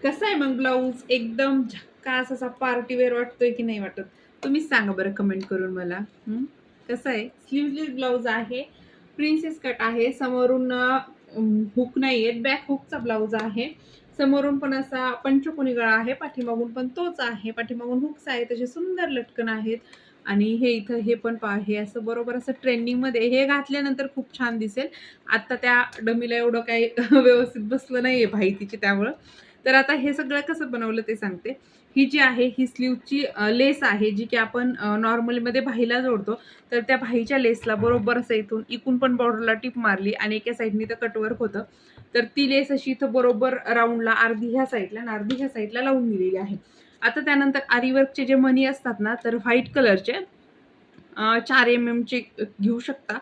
कसा आहे मग ब्लाऊज? एकदम झक्कास असा पार्टीवेअर वाटतोय की नाही वाटत? तुम्हीच सांगा बरं कमेंट करून मला. कसा आहे? स्लीवलेस ब्लाऊज आहे, प्रिन्सेस कट आहे, समोरून हुक नाही आहेत, बॅक हुकचा ब्लाऊज आहे. समोरून पण असा पंचकोनी गळा आहे, पाठीमागून पण तोच आहे. पाठीमागून हुक्स आहेत, तसे सुंदर लटकन आहेत. आणि हे इथं हे पण पहा, हे असं बरोबर असं ट्रेंडिंगमध्ये हे घातल्यानंतर खूप छान दिसेल. आता त्या डमीला एवढं काही व्यवस्थित बसलं नाहीये भाई त्यामुळं. तर आता हे सगळं कसं बनवलं ते सांगते. ही जी आहे ही स्लीवची लेस आहे, जी की आपण नॉर्मलीमध्ये भाईला जोडतो. तर त्या भाईच्या लेसला बरोबर असं इकून पण बॉर्डरला टिप मारली आणि एका साईडनी तर कटवर्क होतं. तर ती लेस अशी इथं बरोबर राऊंडला अर्धी ह्या साईडला आणि अर्धी ह्या साईडला लावून दिलेली आहे. आता त्यानंतर आरीवर्कचे जे मणी असतात ना, तर व्हाईट कलरचे 4 चे घेऊ शकता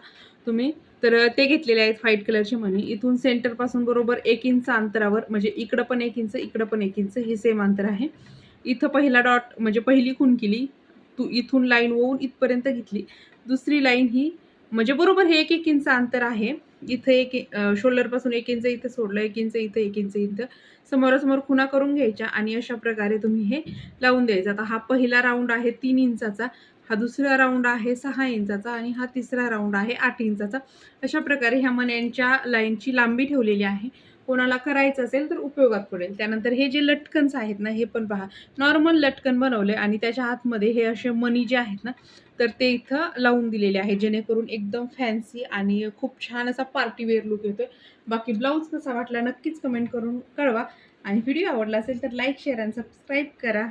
तुम्ही. तर ते घेतलेले आहेत व्हाईट कलरचे मणी. इथून सेंटरपासून बरोबर 1 इंच अंतरावर, म्हणजे इकडं पण 1 इंच, इकडं पण 1 इंच, हे सेम अंतर आहे. इथं पहिला डॉट म्हणजे पहिली खूण केली. इथून लाईन ओवून इथपर्यंत घेतली. दुसरी लाईन ही म्हणजे बरोबर हे 1-1 इंच अंतर आहे. इथे शोल्डरपासून 1 इंच इथं सोडलं, 1 इंच इथं, 1 इंच इथं. समोरासमोर खुणा करून घ्यायच्या आणि अशा प्रकारे तुम्ही हे लावून द्यायचं. आता हा पहिला राउंड आहे 3 इंचाचा, हा दुसरा राउंड आहे 6 इंचाचा आणि हा तिसरा राउंड आहे 8 इंचाचा. अशा प्रकारे ह्या मण्यांच्या लाईनची लांबी ठेवलेली आहे. कोणाला करायचं असेल तर उपयोगात पडेल. त्यानंतर हे जे लटकन्स आहेत ना, हे पण पहा. नॉर्मल लटकन बनवले आणि त्याच्या आतमध्ये हे असे मणी जे आहेत ना, तर ते इथं लावून दिलेले आहे, जेणेकरून एकदम फॅन्सी आणि खूप छान असा पार्टीवेअर लुक येतोय. बाकी ब्लाऊज कसा वाटला नक्कीच कमेंट करून कळवा आणि व्हिडिओ आवडला असेल तर लाईक, शेअर आणि सबस्क्राईब करा.